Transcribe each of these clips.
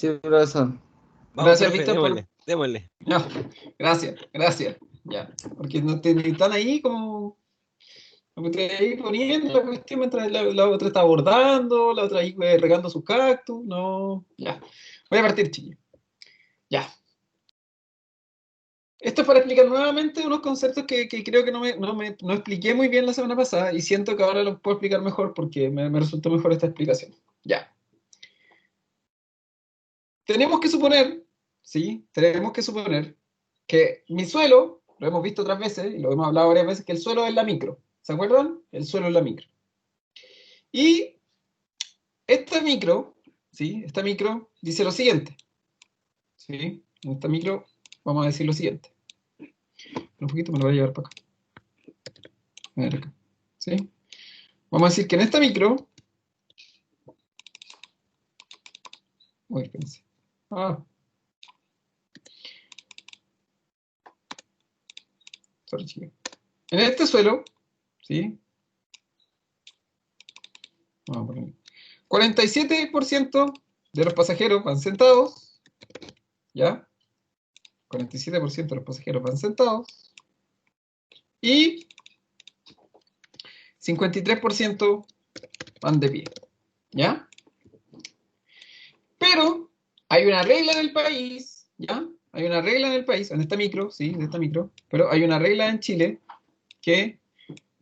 Sí, profesor. Vamos, Gracias, profe, Víctor, por... démosle, démosle. Ya, gracias, gracias. Ya, porque no te están ahí como te ahí poniendo la cuestión mientras la otra está abordando, la otra ahí regando su cactus. No, ya. Voy a partir, chiquillos. Ya. Esto es para explicar nuevamente unos conceptos que creo que no expliqué muy bien la semana pasada y siento que ahora los puedo explicar mejor porque me resultó mejor esta explicación. Ya. Tenemos que suponer, ¿sí? Tenemos que suponer que mi suelo, lo hemos visto otras veces y lo hemos hablado varias veces, que el suelo es la micro. ¿Se acuerdan? El suelo es la micro. Y esta micro, ¿sí? Esta micro dice lo siguiente, ¿sí? En esta micro vamos a decir lo siguiente. Un poquito me lo voy a llevar para acá. A ver acá. ¿Sí? Vamos a decir que en esta micro... Uy, espérense. Ah, sorry, chiquillos. En este suelo, ¿sí? Vamos a poner 47% de los pasajeros van sentados, ¿ya? 47% de los pasajeros van sentados y 53% van de pie, ¿ya? Pero hay una regla en el país, ¿ya? Hay una regla en el país, en esta micro, sí, en esta micro, pero hay una regla en Chile que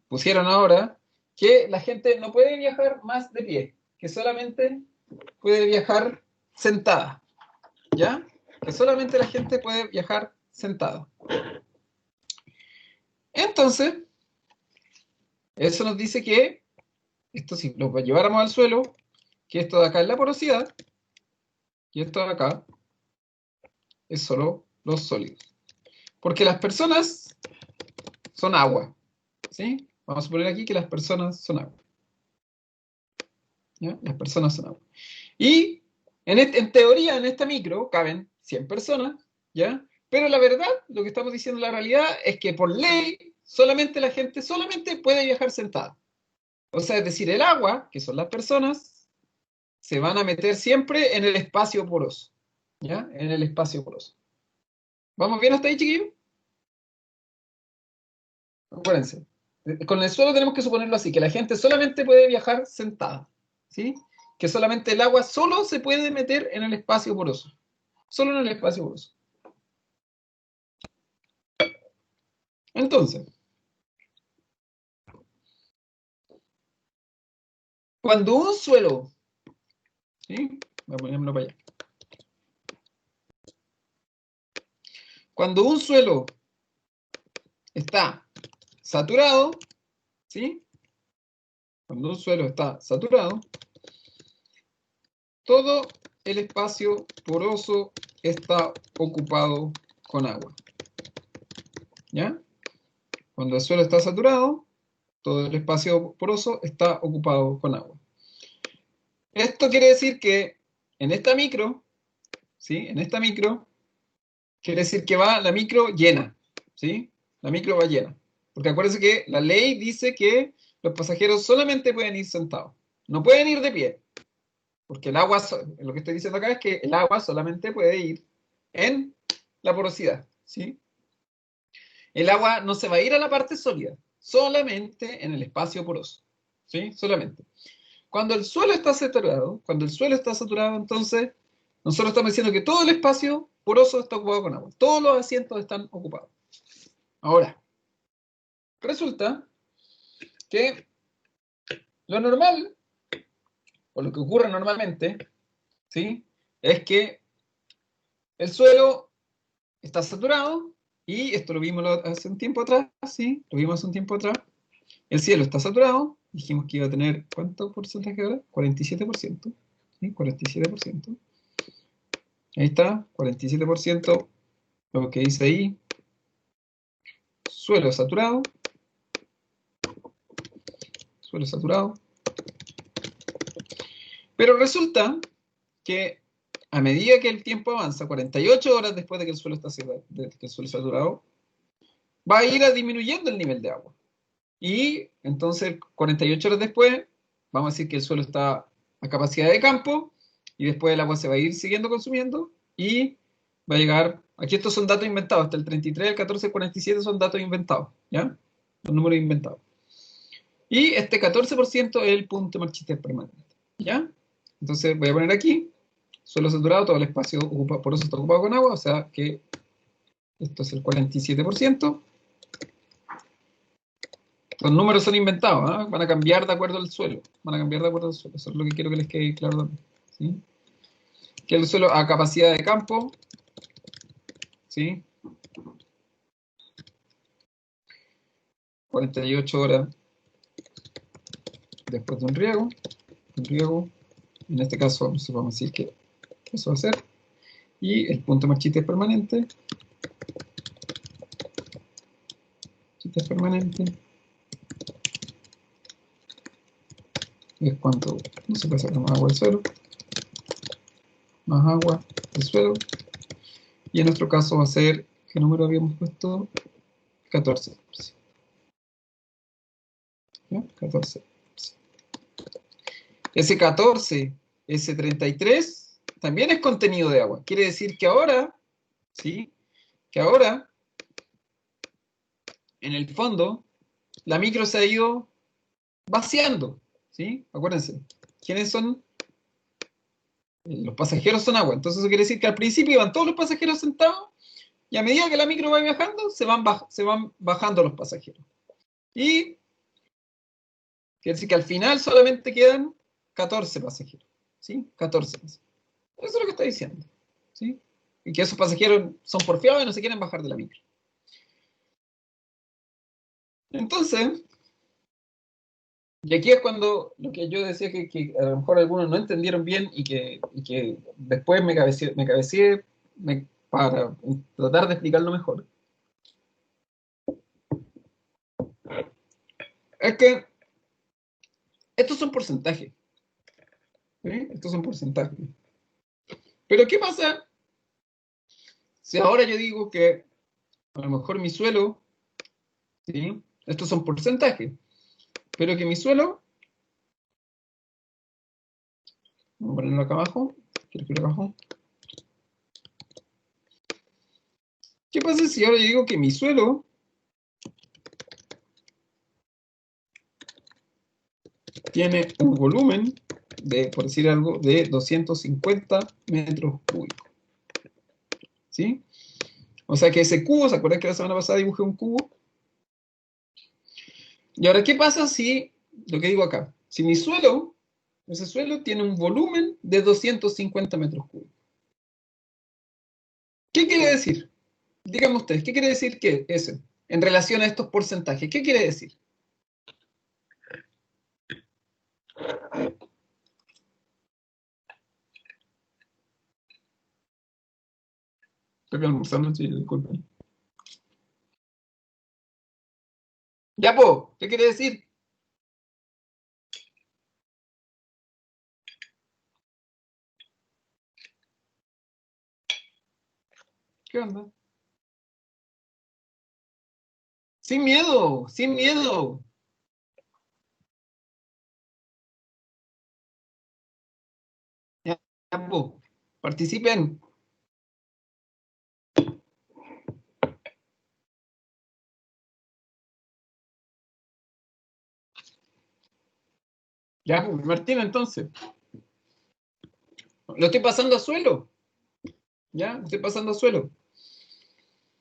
pusieron ahora que la gente no puede viajar más de pie, que solamente puede viajar sentada, ¿ya? Que solamente la gente puede viajar sentada. Entonces, eso nos dice que, esto si lo lleváramos al suelo, que esto de acá es la porosidad, y esto de acá es solo los sólidos. Porque las personas son agua, ¿sí? Vamos a poner aquí que las personas son agua. ¿Ya? Las personas son agua. Y en teoría, en esta micro, caben 100 personas, ¿ya? Pero la verdad, lo que estamos diciendo en la realidad es que por ley, solamente la gente solamente puede viajar sentada. O sea, es decir, el agua, que son las personas, se van a meter siempre en el espacio poroso, ¿ya? En el espacio poroso. ¿Vamos bien hasta ahí, chiquillos? Acuérdense. Con el suelo tenemos que suponerlo así, que la gente solamente puede viajar sentada, ¿sí? Que solamente el agua solo se puede meter en el espacio poroso. Solo en el espacio poroso. Entonces, cuando un suelo, ¿sí? Voy a ponerlo para allá. Cuando un suelo está saturado, ¿sí? Cuando un suelo está saturado, todo el espacio poroso está ocupado con agua. ¿Ya? Cuando el suelo está saturado, todo el espacio poroso está ocupado con agua. Esto quiere decir que en esta micro, ¿sí? En esta micro, quiere decir que va la micro llena, ¿sí? La micro va llena. Porque acuérdense que la ley dice que los pasajeros solamente pueden ir sentados, no pueden ir de pie. Porque el agua, lo que estoy diciendo acá es que el agua solamente puede ir en la porosidad, ¿sí? El agua no se va a ir a la parte sólida, solamente en el espacio poroso, ¿sí? Solamente. Cuando el suelo está saturado, entonces nosotros estamos diciendo que todo el espacio poroso está ocupado con agua. Todos los asientos están ocupados. Ahora, resulta que lo normal, o lo que ocurre normalmente, ¿sí? Es que el suelo está saturado, y esto lo vimos hace un tiempo atrás, ¿sí? Lo vimos hace un tiempo atrás. El cielo está saturado, dijimos que iba a tener, ¿cuánto porcentaje ahora? 47%, ¿sí? 47%. Ahí está, 47%, lo que dice ahí, suelo saturado, suelo saturado. Pero resulta que a medida que el tiempo avanza, 48 horas después de que el suelo está saturado, va a ir disminuyendo el nivel de agua. Y entonces, 48 horas después, vamos a decir que el suelo está a capacidad de campo, y después el agua se va a ir siguiendo consumiendo, y va a llegar, aquí estos son datos inventados, hasta el 33, el 14, el 47 son datos inventados, ¿ya? Los números inventados. Y este 14% es el punto de marchitez permanente, ¿ya? Entonces voy a poner aquí, suelo saturado, todo el espacio ocupado, por eso está ocupado con agua, o sea que esto es el 47%. Los números son inventados, ¿eh? Van a cambiar de acuerdo al suelo. Van a cambiar de acuerdo al suelo. Eso es lo que quiero que les quede claro también, ¿sí? Que el suelo a capacidad de campo, ¿sí? 48 horas después de un riego. En este caso, vamos a decir que eso va a ser. Y el punto de marchitez permanente. Marchitez permanente. Es cuánto no se puede sacar más agua del suelo. Más agua del suelo. Y en nuestro caso va a ser, ¿qué número habíamos puesto? 14. ¿Ya? 14. Ese 14, ese 33, también es contenido de agua. Quiere decir que ahora, ¿sí? Que ahora, en el fondo, la micro se ha ido vaciando, ¿sí? Acuérdense, ¿quiénes son? Los pasajeros son agua. Entonces eso quiere decir que al principio iban todos los pasajeros sentados, y a medida que la micro va viajando, se van bajando los pasajeros. Y quiere decir que al final solamente quedan 14 pasajeros, ¿sí? 14 pasajeros. Eso es lo que está diciendo, ¿sí? Y que esos pasajeros son porfiados y no se quieren bajar de la micro. Entonces, y aquí es cuando lo que yo decía que a lo mejor algunos no entendieron bien y que después me cabeceé para tratar de explicarlo mejor. Es que estos son porcentajes, ¿sí? Estos son porcentajes. Pero ¿qué pasa si ahora yo digo que a lo mejor mi suelo, ¿sí? Estos son porcentajes, pero que mi suelo, vamos a ponerlo acá abajo, quiero que acá abajo. ¿Qué pasa si ahora yo digo que mi suelo tiene un volumen de, por decir algo, de 250 metros cúbicos? ¿Sí? O sea que ese cubo, ¿se acuerdan que la semana pasada dibujé un cubo? Y ahora, ¿qué pasa si, lo que digo acá, si mi suelo, ese suelo tiene un volumen de 250 metros cúbicos? ¿Qué quiere decir? Díganme ustedes, ¿qué quiere decir que eso en relación a estos porcentajes? ¿Qué quiere decir? Estoy almorzando, sí, disculpen. Ya, po, ¿qué quiere decir? ¿Qué onda? Sin miedo, sin miedo. Ya, ya, po, participen. Ya, pues, Martín, entonces. Lo estoy pasando a suelo. ¿Ya? Lo estoy pasando a suelo.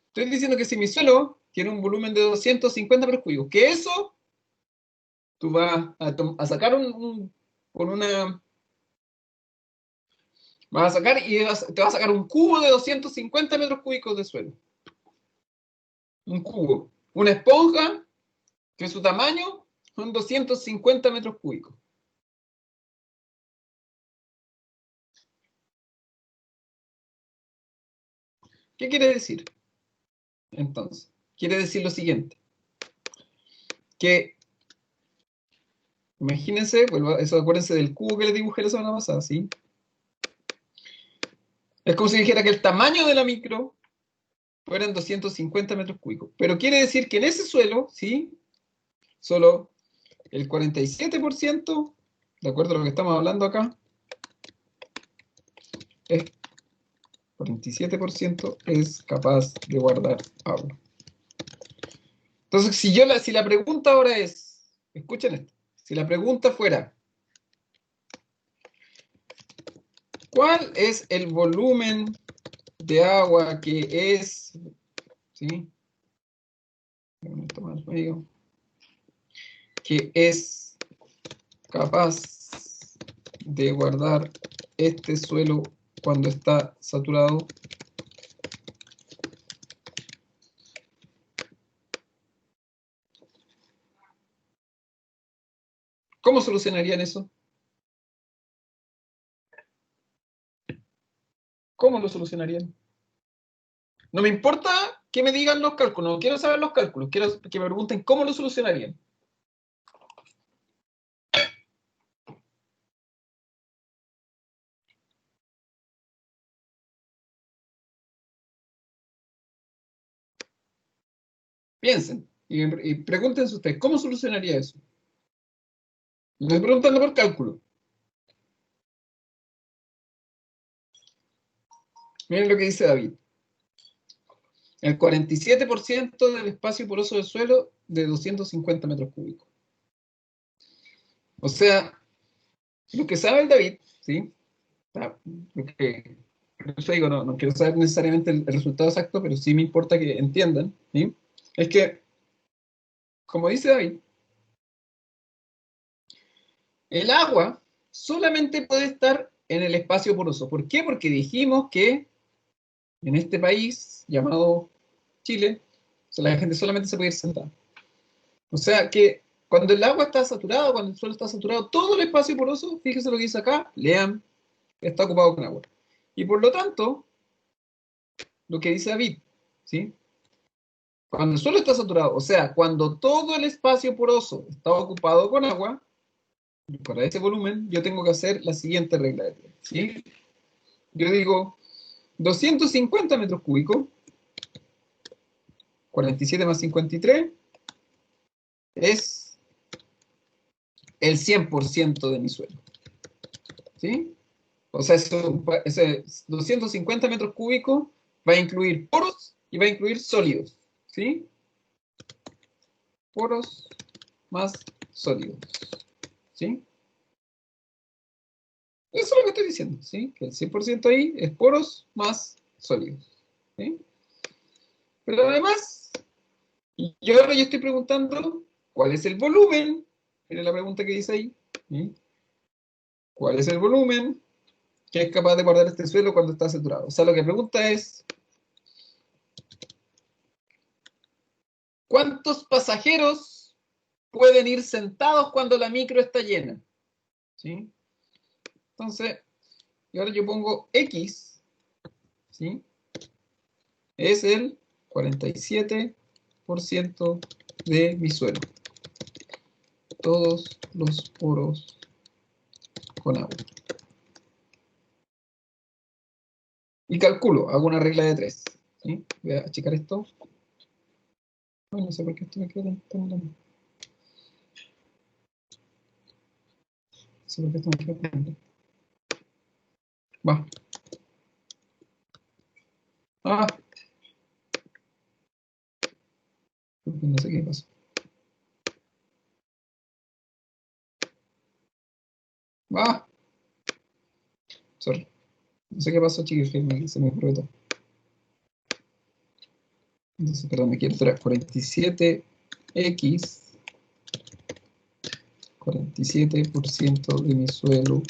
Estoy diciendo que si mi suelo tiene un volumen de 250 metros cúbicos, que eso, tú vas a sacar con una... Vas a sacar y te vas a sacar un cubo de 250 metros cúbicos de suelo. Un cubo. Una esponja, que su tamaño son 250 metros cúbicos. ¿Qué quiere decir? Entonces, quiere decir lo siguiente. Que, imagínense, eso acuérdense del cubo que les dibujé la semana pasada, ¿sí? Es como si dijera que el tamaño de la micro fueran 250 metros cúbicos. Pero quiere decir que en ese suelo, ¿sí? Solo el 47%, de acuerdo a lo que estamos hablando acá, es 47% es capaz de guardar agua. Entonces, si la pregunta ahora es, escuchen esto, si la pregunta fuera, ¿cuál es el volumen de agua que es, ¿sí? Que es capaz de guardar este suelo cuando está saturado? ¿Cómo solucionarían eso? ¿Cómo lo solucionarían? No me importa que me digan los cálculos, no quiero saber los cálculos, quiero que me pregunten cómo lo solucionarían. Piensen y pregúntense ustedes, ¿cómo solucionaría eso? No estoy preguntando por cálculo. Miren lo que dice David. El 47% del espacio poroso del suelo de 250 metros cúbicos. O sea, lo que sabe el David, ¿sí? Por eso digo, no quiero saber necesariamente el resultado exacto, pero sí me importa que entiendan, ¿sí? Es que, como dice David, el agua solamente puede estar en el espacio poroso. ¿Por qué? Porque dijimos que en este país llamado Chile, la gente solamente se puede ir sentada. O sea que cuando el agua está saturada, cuando el suelo está saturado, todo el espacio poroso, fíjense lo que dice acá, lean, está ocupado con agua. Y por lo tanto, lo que dice David, ¿sí? Cuando el suelo está saturado, o sea, cuando todo el espacio poroso está ocupado con agua, para ese volumen, yo tengo que hacer la siguiente regla de tres, ¿sí? Yo digo 250 metros cúbicos, 47 más 53, es el 100% de mi suelo, ¿sí? O sea, ese 250 metros cúbicos va a incluir poros y va a incluir sólidos, ¿sí? Poros más sólidos, ¿sí? Eso es lo que estoy diciendo, ¿sí? Que el 100% ahí es poros más sólidos, ¿sí? Pero además, yo ahora yo estoy preguntando, ¿cuál es el volumen? Miren la pregunta que dice ahí, ¿sí? ¿Cuál es el volumen que es capaz de guardar este suelo cuando está saturado? O sea, lo que pregunta es, ¿cuántos pasajeros pueden ir sentados cuando la micro está llena? ¿Sí? Entonces, y ahora yo pongo X, ¿sí? Es el 47% de mi suelo. Todos los poros con agua. Y calculo, hago una regla de 3. ¿Sí? Voy a achicar esto. Ay, no sé por qué esto me queda tan grande. No sé por qué esto me queda tan grande. Va. Ah. No sé qué pasó. Va. Sorry. No sé qué pasó, chicos, que se me ocurrió todo. Entonces, perdón, me quiero traer 47x, 47% de mi suelo,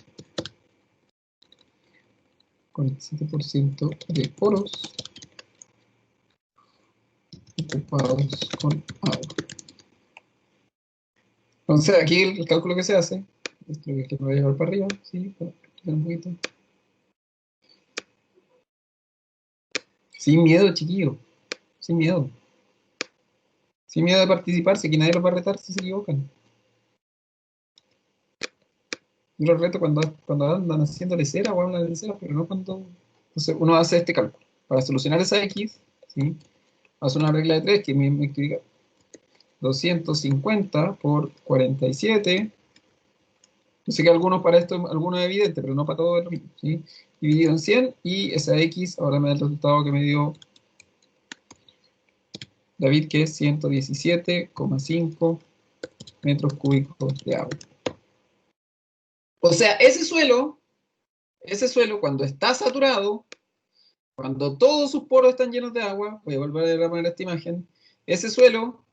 47% de poros ocupados con agua. Entonces, aquí el cálculo que se hace, esto es lo que me voy a llevar para arriba, sí, un poquito. Sin miedo, chiquillo, sin miedo. Sin miedo de participar, si aquí nadie los va a retar si se equivocan. Yo los reto cuando andan haciendo lecera o hablan de lecera, pero no cuando... Entonces uno hace este cálculo. Para solucionar esa X, ¿sí? Hace una regla de 3 que me explica 250 por 47 Yo sé que algunos para esto, algunos es evidente, pero no para todo es lo mismo, ¿sí? Dividido en 100 y esa X ahora me da el resultado que me dio David, que es 117,5 metros cúbicos de agua. O sea, ese suelo cuando está saturado, cuando todos sus poros están llenos de agua, voy a volver a poner esta imagen, ese suelo,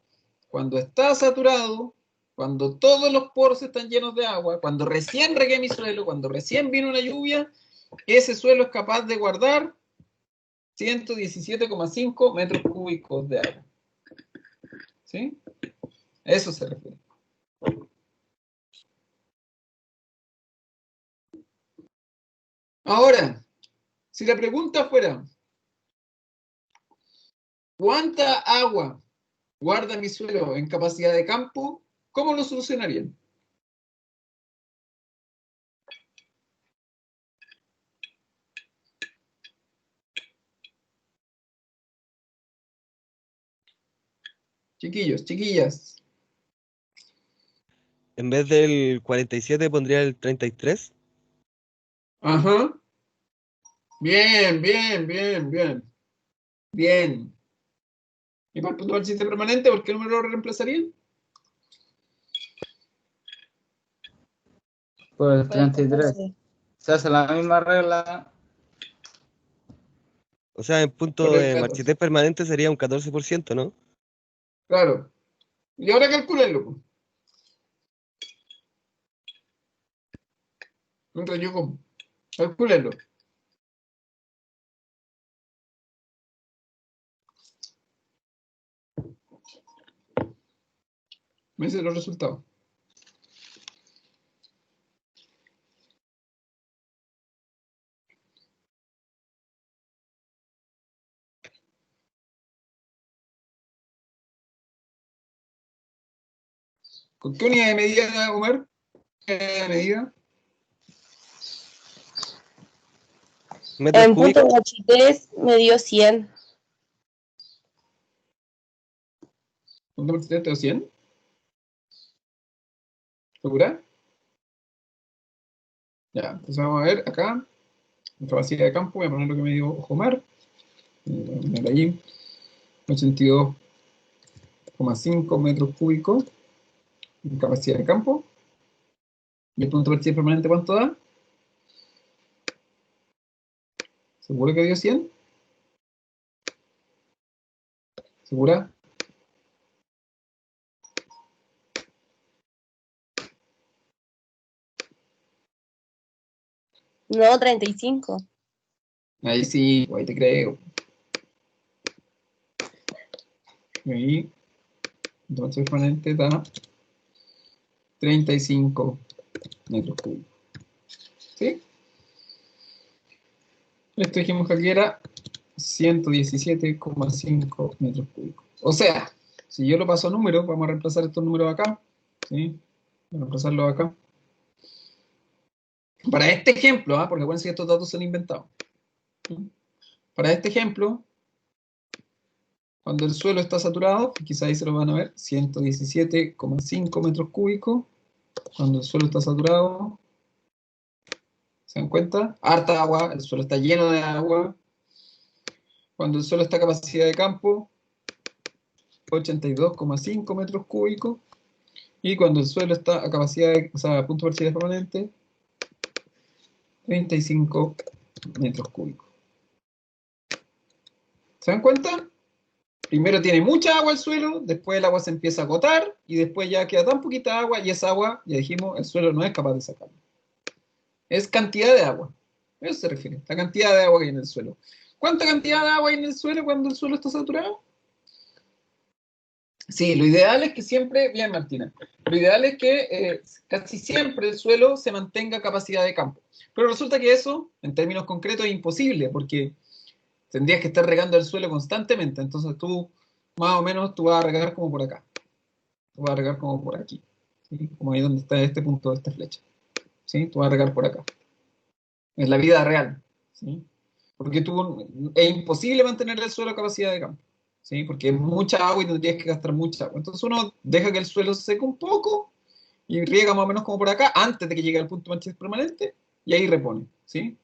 cuando está saturado, cuando todos los poros están llenos de agua, cuando recién regué mi suelo, cuando recién vino una lluvia, ese suelo es capaz de guardar 117,5 metros cúbicos de agua. ¿Sí? A eso se refiere. Ahora, si la pregunta fuera, ¿cuánta agua guarda mi suelo en capacidad de campo? ¿Cómo lo solucionarían? Chiquillos, chiquillas. En vez del 47 pondría el 33. Ajá. Bien, bien, bien, bien. Bien. ¿Y para el punto del chiste permanente, por qué número lo reemplazarían? Por el Por el 33. 14. Se hace la misma regla. O sea, en Por punto el de 14. marchitez permanente sería un 14%, ¿no? Claro. Y ahora calculenlo, pues. Mientras yo como. Calculenlo. Me dicen los resultados. ¿Con qué unidad de medida, Omar? ¿Qué unidad de medida? Metros En punto de cúbicos. marchitez me dio 100. ¿Un porcentaje de 100? ¿Segura? Ya, entonces vamos a ver acá. En capacidad de campo, voy a poner lo que me dio Omar. Voy a poner allí 82,5 metros cúbicos en capacidad de campo. ¿Y el punto de partida permanente cuánto da? ¿Seguro que dio 100? ¿Segura? No, 35. Ahí sí, ahí te creo. Y ahí, el punto de partida permanente da 35 metros cúbicos. ¿Sí? Esto dijimos que aquí era 117,5 metros cúbicos. O sea, si yo lo paso a números, vamos a reemplazar estos números acá. ¿Sí? Vamos a reemplazarlos acá. Para este ejemplo, porque acuérdense que estos datos se han inventado. ¿Sí? Para este ejemplo, cuando el suelo está saturado, quizá ahí se lo van a ver, 117,5 metros cúbicos. Cuando el suelo está saturado, ¿se dan cuenta? Harta agua, el suelo está lleno de agua. Cuando el suelo está a capacidad de campo, 82,5 metros cúbicos. Y cuando el suelo está a capacidad de, o sea, a punto de partida permanente, 35 metros cúbicos. ¿Se dan cuenta? Primero tiene mucha agua el suelo, después el agua se empieza a agotar y después ya queda tan poquita agua y esa agua, ya dijimos, el suelo no es capaz de sacarla. Es cantidad de agua. A eso se refiere, la cantidad de agua que hay en el suelo. ¿Cuánta cantidad de agua hay en el suelo cuando el suelo está saturado? Sí, lo ideal es que siempre, bien Martina, lo ideal es que casi siempre el suelo se mantenga a capacidad de campo. Pero resulta que eso, en términos concretos, es imposible, porque tendrías que estar regando el suelo constantemente. Entonces tú, más o menos, tú vas a regar como por acá. Tú vas a regar como por aquí. ¿Sí? Como ahí donde está este punto de esta flecha. ¿Sí? Tú vas a regar por acá. Es la vida real. ¿Sí? Porque es imposible mantener el suelo a capacidad de campo. ¿Sí? Porque es mucha agua y tendrías que gastar mucha agua. Entonces uno deja que el suelo se seque un poco y riega más o menos como por acá, antes de que llegue al punto de manchas permanente, y ahí repone, ¿sí?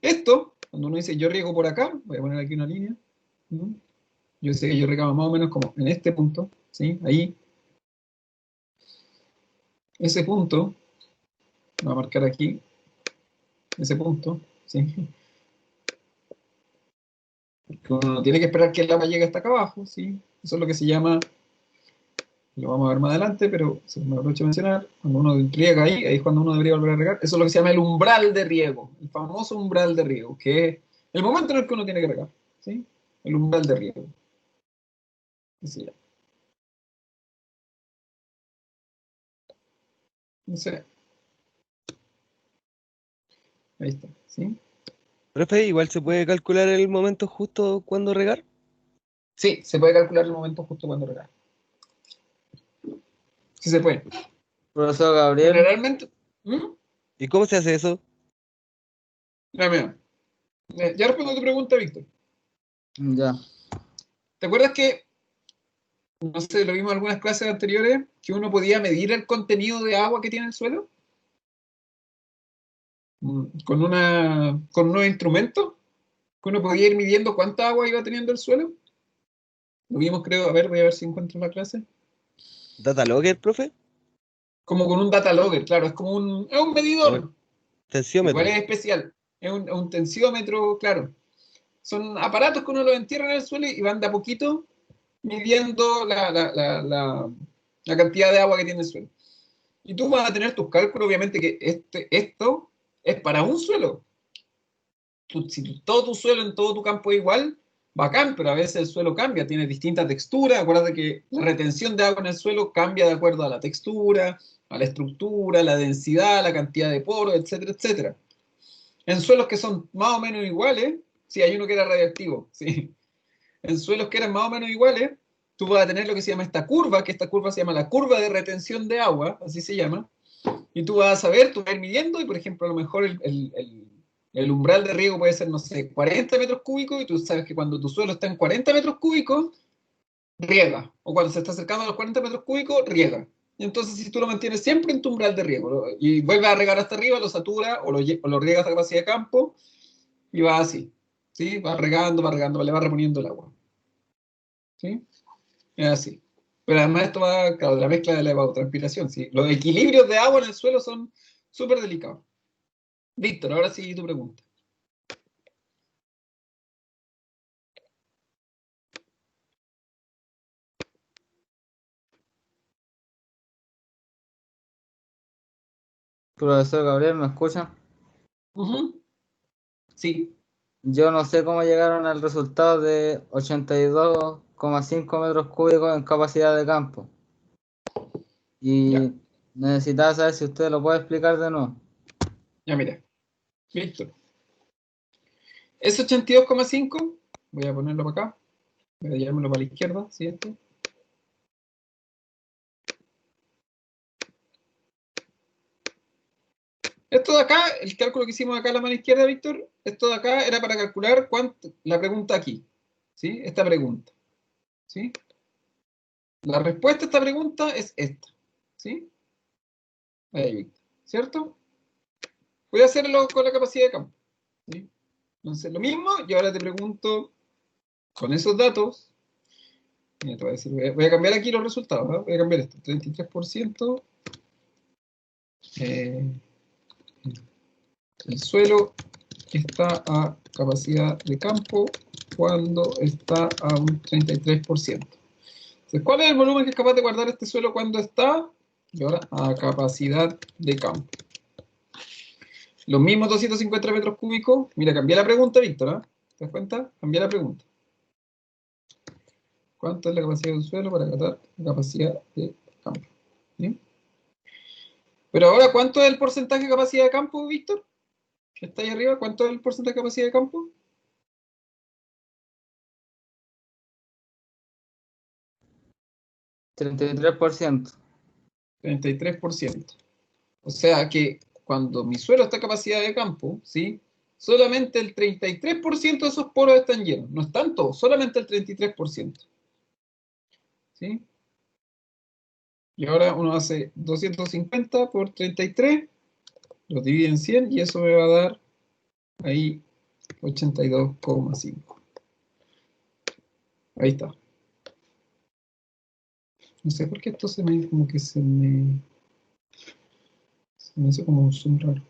Esto, cuando uno dice yo riego por acá, voy a poner aquí una línea, ¿no? Yo sé que yo regaba más o menos como en este punto, ¿sí? Ahí. Ese punto, voy a marcar aquí, ese punto, ¿sí? Que uno no tiene que esperar que el agua llegue hasta acá abajo, ¿sí? Eso es lo que se llama, lo vamos a ver más adelante, pero se me aprovecha de mencionar, cuando uno riega ahí, ahí es cuando uno debería volver a regar, eso es lo que se llama el umbral de riego, el famoso umbral de riego, que es el momento en el que uno tiene que regar, ¿sí? El umbral de riego. Así ya. Entonces, ahí está, ¿sí? Profe, igual se puede calcular el momento justo cuando regar. Sí, se puede calcular el momento justo cuando regar. Sí se puede. Profesor Gabriel, Generalmente, ¿Mm? ¿Y cómo se hace eso? Mira, ya respondo a tu pregunta, Víctor. ya. ¿Te acuerdas que, no sé, lo vimos en algunas clases anteriores, que uno podía medir el contenido de agua que tiene el suelo? Con unos instrumentos, que uno podía ir midiendo cuánta agua iba teniendo el suelo. Lo vimos, creo, a ver, voy a ver si encuentro la clase. ¿Data logger, profe? Como con un data logger, claro, es un ¿O el medidor. Igual tensiómetro? es especial. Es un tensiómetro, claro. Son aparatos que uno los entierra en el suelo y van de a poquito midiendo la cantidad de agua que tiene el suelo. Y tú vas a tener tus cálculos, obviamente que esto es para un suelo. Si todo tu suelo en todo tu campo es igual, bacán, pero a veces el suelo cambia, tiene distintas texturas. Acuérdate que la retención de agua en el suelo cambia de acuerdo a la textura, a la estructura, la densidad, la cantidad de poros, etcétera, etcétera. En suelos que son más o menos iguales, sí, hay uno que era radioactivo, sí. En suelos que eran más o menos iguales, tú vas a tener lo que se llama esta curva, que esta curva se llama la curva de retención de agua, así se llama, y tú vas a saber, tú vas a ir midiendo, y por ejemplo, a lo mejor el umbral de riego puede ser, no sé, 40 metros cúbicos, y tú sabes que cuando tu suelo está en 40 metros cúbicos, riega, o cuando se está acercando a los 40 metros cúbicos, riega. Y entonces, si tú lo mantienes siempre en tu umbral de riego, y vuelves a regar hasta arriba, lo satura, o lo riegas a capacidad de campo, y va así, ¿sí? Va regando, le va reponiendo el agua, ¿sí? Es así. Pero además esto va, claro, de la mezcla de la evapotranspiración, ¿sí? Los equilibrios de agua en el suelo son súper delicados. Víctor, ahora sí tu pregunta. Profesor Gabriel, ¿me escucha? Ujú. Sí, Yo no sé cómo llegaron al resultado de 82,5 metros cúbicos en capacidad de campo. ya, Y necesitaba saber si usted lo puede explicar de nuevo. ya mira. Víctor, es 82,5. Voy a ponerlo para acá. Voy a llevármelo para la izquierda, ¿sí? Esto de acá, el cálculo que hicimos acá a la mano izquierda, Víctor, esto de acá era para calcular cuánto, la pregunta aquí, ¿sí? Esta pregunta, ¿sí? La respuesta a esta pregunta es esta, ¿sí? Ahí, Víctor, ¿cierto? Voy a hacerlo con la capacidad de campo, ¿sí? Entonces, lo mismo, y ahora te pregunto, con esos datos, mira, te voy a decir, voy a cambiar aquí los resultados, ¿no? Voy a cambiar esto, 33%, eh, el suelo está a capacidad de campo cuando está a un 33%. Entonces, ¿cuál es el volumen que es capaz de guardar este suelo cuando está? Y ahora, a capacidad de campo. Los mismos 250 metros cúbicos. Mira, cambié la pregunta, Víctor, ¿eh? ¿Te das cuenta? Cambié la pregunta. ¿Cuánto es la capacidad del suelo para tratar la capacidad de campo? ¿Sí? Pero ahora, ¿cuánto es el porcentaje de capacidad de campo, Víctor? ¿Que está ahí arriba? ¿Cuánto es el porcentaje de capacidad de campo? 33%. 33%. O sea que cuando mi suelo está a capacidad de campo, ¿sí? Solamente el 33% de esos poros están llenos. No están todos, solamente el 33%. ¿Sí? Y ahora uno hace 250 por 33, lo divide en 100 y eso me va a dar ahí 82,5. Ahí está. No sé por qué esto se me hace como un zoom raro.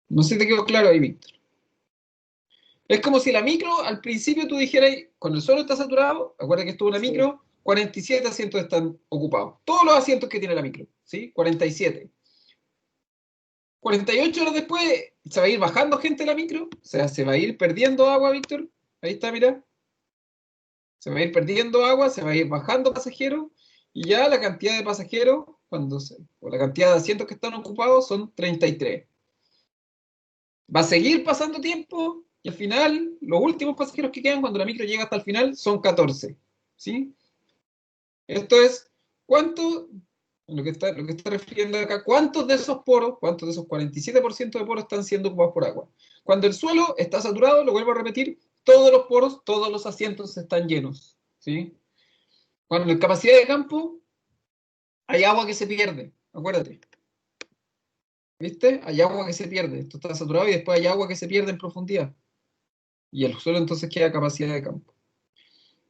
No sé si te quedó claro ahí, Víctor. Es como si la micro, al principio tú dijeras, cuando el suelo está saturado, acuérdate que esto es una micro, 47 asientos están ocupados. Todos los asientos que tiene la micro, ¿sí? 47. 48 horas después, se va a ir bajando gente de la micro, o sea, se va a ir perdiendo agua, Víctor. Ahí está, mira. Se va a ir perdiendo agua, se va a ir bajando pasajeros, y ya la cantidad de pasajeros, o la cantidad de asientos que están ocupados son 33. Va a seguir pasando tiempo, y al final, los últimos pasajeros que quedan cuando la micro llega hasta el final son 14. ¿Sí? Esto es, ¿cuánto? Lo que está refiriendo acá, ¿cuántos de esos poros, cuántos de esos 47% de poros están siendo ocupados por agua? Cuando el suelo está saturado, lo vuelvo a repetir, todos los poros, todos los asientos están llenos. ¿Sí? Cuando en capacidad de campo, hay agua que se pierde, acuérdate. ¿Viste? Hay agua que se pierde. Esto está saturado y después hay agua que se pierde en profundidad. Y el suelo entonces queda a capacidad de campo.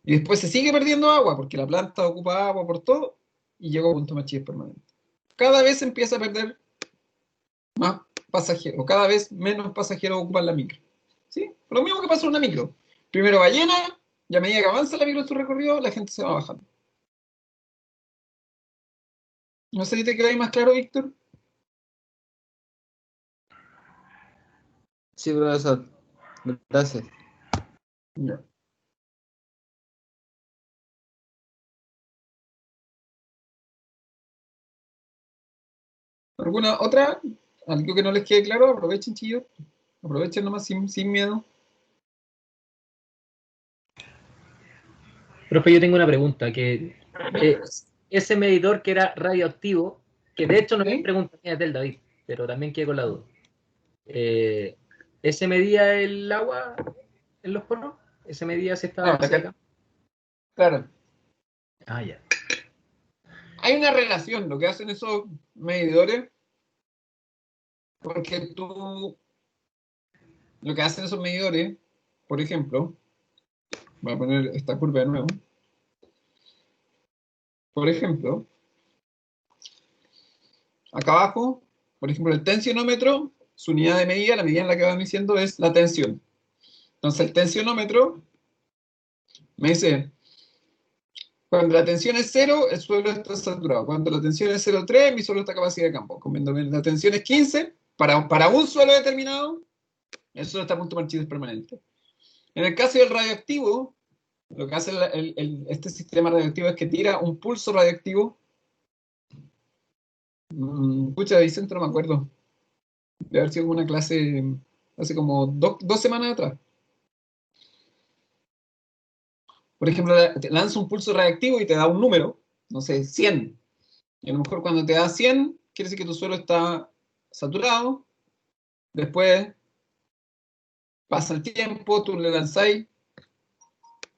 Y después se sigue perdiendo agua porque la planta ocupa agua por todo y llega a un punto Machís permanente. Cada vez se empieza a perder más pasajeros, o cada vez menos pasajeros ocupan la micro. ¿Sí? Lo mismo que pasa en una micro. Primero va llena y a medida que avanza la micro en su recorrido, la gente se va bajando. No sé si te queda ahí más claro, Víctor. Sí, profesor. Gracias. Ya. ¿Alguna otra? ¿Algo que no les quede claro? Aprovechen, chillos. Aprovechen nomás sin miedo. Profe, yo tengo una pregunta, que ese medidor que era radioactivo, que de hecho no es ¿Sí? pregunta mía, es del David, pero también quedé con la duda. ¿Ese medía el agua en los poros? ¿Ese medía si estaba No, seca? claro. Ah, ya. Hay una relación, lo que hacen esos medidores, porque lo que hacen esos medidores, por ejemplo, voy a poner esta curva de nuevo. Por ejemplo, acá abajo, por ejemplo, el tensionómetro, su unidad de medida, la medida en la que van diciendo es la tensión. Entonces el tensionómetro me dice, cuando la tensión es 0, el suelo está saturado. Cuando la tensión es 0,3, mi suelo está a capacidad de campo. Cuando la tensión es 15, para un suelo determinado, el suelo está a punto de marchito permanente. En el caso del radioactivo, lo que hace este sistema radioactivo es que tira un pulso radioactivo. Pucha, Vicente, no me acuerdo. Debe haber sido una clase hace como 2 semanas atrás. Por ejemplo, te lanza un pulso radioactivo y te da un número, no sé, 100. Y a lo mejor cuando te da 100, quiere decir que tu suelo está saturado. Después pasa el tiempo, tú le lanzáis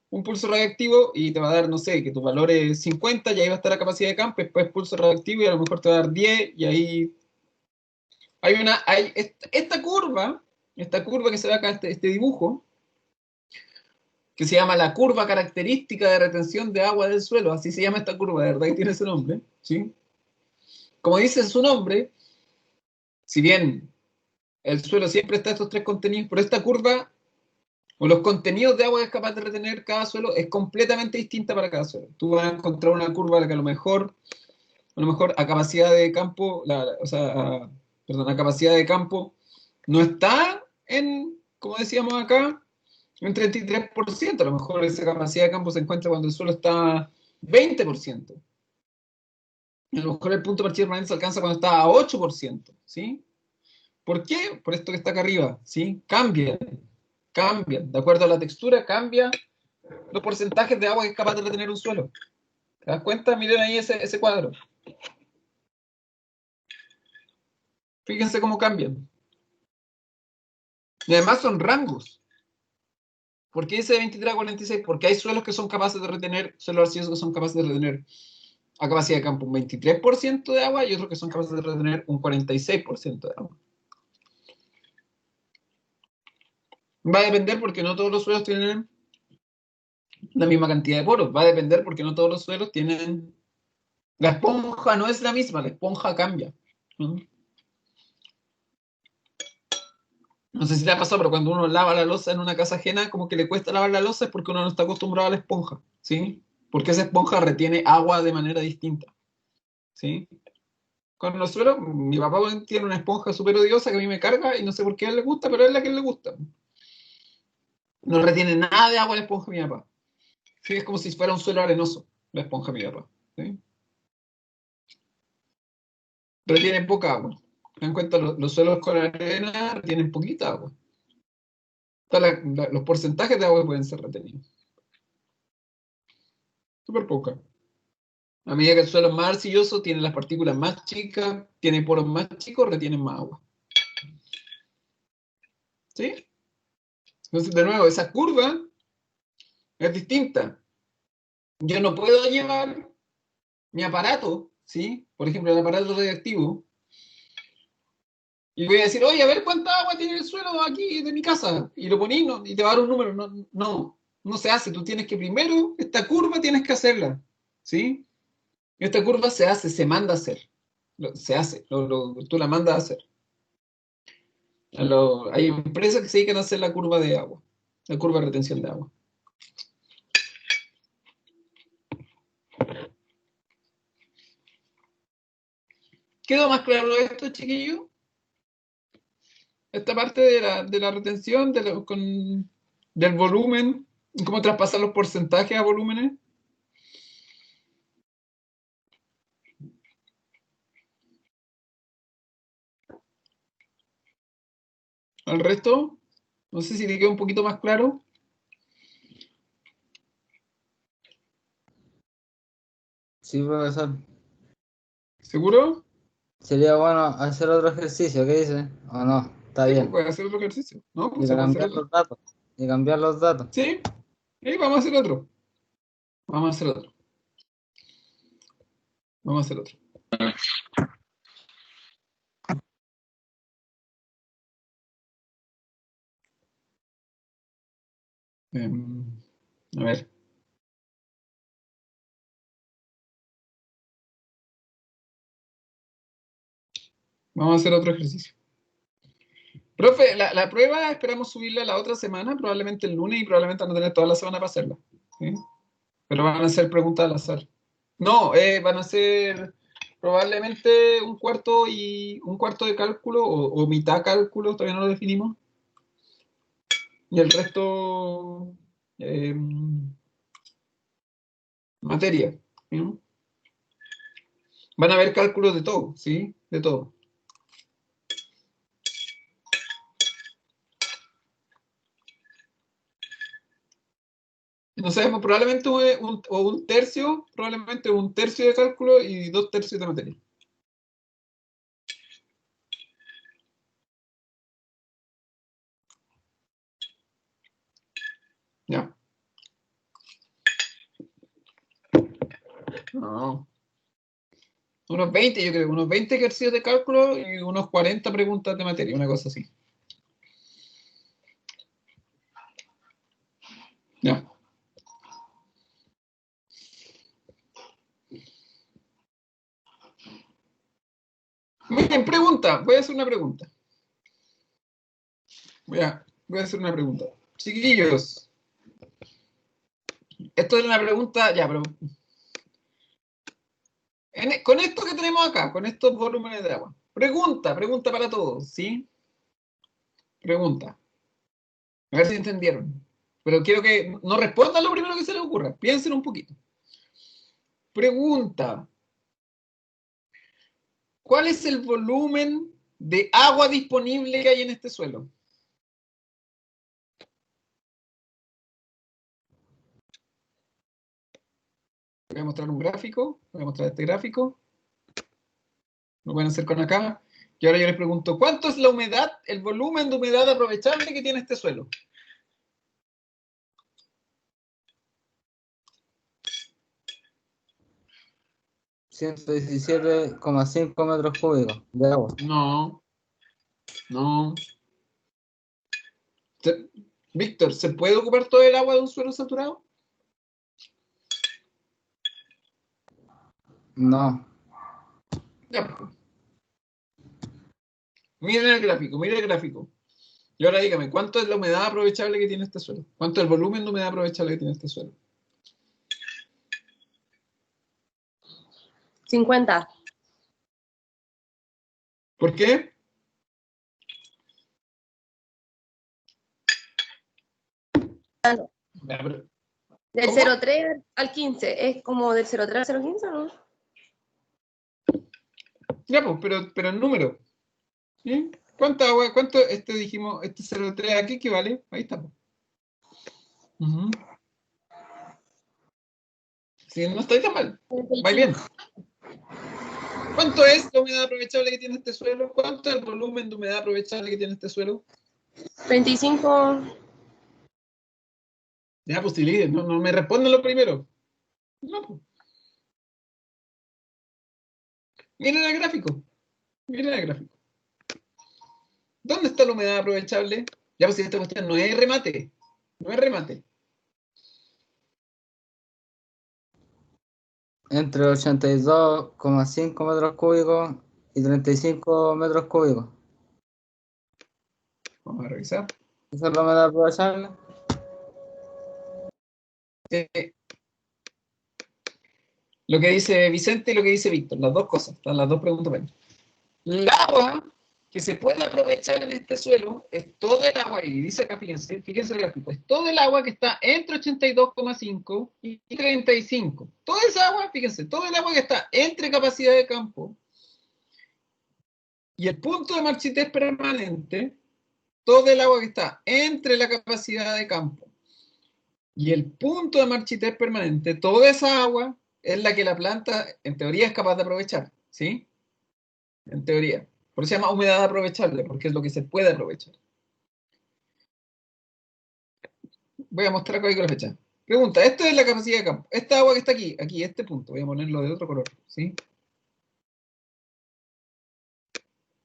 un pulso radioactivo y te va a dar, no sé, que tu valor es 50 y ahí va a estar la capacidad de campo. Después pulso radioactivo y a lo mejor te va a dar 10 y ahí hay esta curva que se ve acá, este dibujo, que se llama la curva característica de retención de agua del suelo. Así se llama esta curva, de verdad que tiene ese nombre, ¿sí? Como dice su nombre, si bien el suelo siempre está estos tres contenidos, pero esta curva, o los contenidos de agua que es capaz de retener cada suelo, es completamente distinta para cada suelo. Tú vas a encontrar una curva que a lo mejor a capacidad de campo, a capacidad de campo no está en, como decíamos acá, un 33%. A lo mejor esa capacidad de campo se encuentra cuando el suelo está 20%. A lo mejor el punto de partida permanente se alcanza cuando está a 8%, ¿sí? ¿Por qué? Por esto que está acá arriba, ¿sí? Cambian. De acuerdo a la textura, cambia los porcentajes de agua que es capaz de retener un suelo. ¿Te das cuenta? Miren ahí ese cuadro. Fíjense cómo cambian. Y además son rangos. ¿Por qué dice de 23 a 46? Porque hay suelos que son capaces de retener, suelos arcillosos que son capaces de retener a capacidad de campo un 23% de agua y otros que son capaces de retener un 46% de agua. Va a depender porque no todos los suelos tienen la misma cantidad de poros. Va a depender porque no todos los suelos tienen... La esponja no es la misma, la esponja cambia. No sé si te ha pasado, pero cuando uno lava la loza en una casa ajena, como que le cuesta lavar la loza es porque uno no está acostumbrado a la esponja, ¿sí? Porque esa esponja retiene agua de manera distinta, ¿sí? Con los suelos, mi papá tiene una esponja súper odiosa que a mí me carga y no sé por qué a él le gusta, pero es la que a él le gusta. No retiene nada de agua la esponja de mi papá. Sí, es como si fuera un suelo arenoso, la esponja de mi papá, ¿sí? Retiene poca agua. Ten en cuenta, los suelos con arena retienen poquita agua. Los porcentajes de agua pueden ser retenidos. Súper poca. A medida que el suelo es más arcilloso, tiene las partículas más chicas, tiene poros más chicos, retienen más agua. ¿Sí? Entonces, de nuevo, esa curva es distinta. Yo no puedo llevar mi aparato, ¿sí? Por ejemplo, el aparato radioactivo, y voy a decir, oye, a ver cuánta agua tiene el suelo aquí de mi casa, y lo poní y te va a dar un número. No se hace. Tú tienes que primero, esta curva tienes que hacerla, ¿sí? Esta curva se hace, se manda a hacer. Se hace, tú la mandas a hacer. Hay empresas que se dedican a hacer la curva de agua, la curva de retención de agua. ¿Quedó más claro esto, chiquillos? Esta parte de la retención, del volumen, cómo traspasar los porcentajes a volúmenes. Al resto, no sé si le quedó un poquito más claro. Sí, profesor. ¿Seguro? Sería bueno hacer otro ejercicio, ¿qué dice? ¿O no? Está Sí, pues bien. puede hacer otro ejercicio. No, Y pues se puede hacer cambiar otro. los datos. Y cambiar los datos. Sí, vamos a hacer otro. Vamos a hacer otro. Vamos a hacer otro. A ver. Vamos a hacer otro ejercicio. Profe, la prueba esperamos subirla la otra semana, probablemente el lunes, y probablemente no tener toda la semana para hacerla. ¿Sí? Pero van a ser preguntas al azar. No, van a ser probablemente un cuarto de cálculo o mitad cálculo, todavía no lo definimos. Y el resto materia. ¿Sí? Van a haber cálculos de todo, ¿sí? De todo. No sabemos, probablemente probablemente un tercio de cálculo y 2 tercios de materia. Ya. No. Unos 20, yo creo, unos 20 ejercicios de cálculo y unos 40 preguntas de materia, una cosa así. Ya. Miren, pregunta, voy a hacer una pregunta. Voy a hacer una pregunta. Chiquillos, esto es una pregunta, ya, pero con esto que tenemos acá, con estos volúmenes de agua. Pregunta para todos, ¿sí? Pregunta. A ver si entendieron. Pero quiero que no respondan lo primero que se les ocurra. Piensen un poquito. Pregunta. ¿Cuál es el volumen de agua disponible que hay en este suelo? Voy a mostrar un gráfico. Voy a mostrar este gráfico. Lo pueden hacer con acá. Y ahora yo les pregunto, ¿cuánto es la humedad, el volumen de humedad aprovechable que tiene este suelo? 117,5 metros cúbicos de agua. No, no. Víctor, ¿se puede ocupar todo el agua de un suelo saturado? No. Ya, pues. Miren el gráfico, miren el gráfico. Y ahora dígame, ¿cuánto es la humedad aprovechable que tiene este suelo? ¿Cuánto es el volumen de humedad aprovechable que tiene este suelo? 50. ¿Por qué? Ya, pero- Del ¿Cómo? 0,3 al 15. Es como del 0,3 al 0,15, ¿no? Ya, pues, pero en número. ¿Sí? ¿Cuánta agua? ¿Cuánto dijimos, este 0,3 aquí equivale? Ahí está, pues. Ujú. Sí, no estoy tan mal. Va bien. ¿Cuánto es la humedad aprovechable que tiene este suelo? ¿Cuánto es el volumen de humedad aprovechable que tiene este suelo? 25. Ya, pues, sí, no me responden lo primero. No, pues. Miren el gráfico. Miren el gráfico. ¿Dónde está la humedad aprovechable? Ya, pues, si esta cuestión no es remate. No es remate. Entre 82,5 metros cúbicos y 35 metros cúbicos. Vamos a revisar. ¿Esa es la humedad aprovechable? Lo que dice Vicente y lo que dice Víctor, las dos cosas, están las dos preguntas para mí. El agua que se puede aprovechar en este suelo es todo el agua, y dice acá, fíjense el gráfico, es todo el agua que está entre 82,5 y 35. Toda esa agua, fíjense, todo el agua que está entre capacidad de campo y el punto de marchitez permanente, todo el agua que está entre la capacidad de campo y el punto de marchitez permanente, toda esa agua es la que la planta, en teoría, es capaz de aprovechar, ¿sí? En teoría. Por eso se llama humedad aprovechable, porque es lo que se puede aprovechar. Voy a mostrar acá con la fecha. Pregunta, esto es la capacidad de campo. Esta agua que está aquí, este punto, voy a ponerlo de otro color, ¿sí?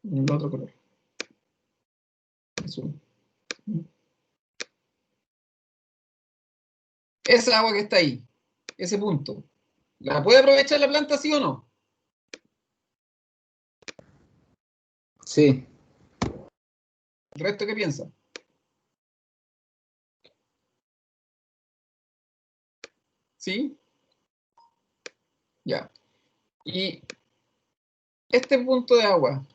De otro color. Azul. Esa agua que está ahí, ese punto, ¿la puede aprovechar la planta, sí o no? Sí. ¿El resto qué piensa? ¿Sí? Ya. Y este punto de agua,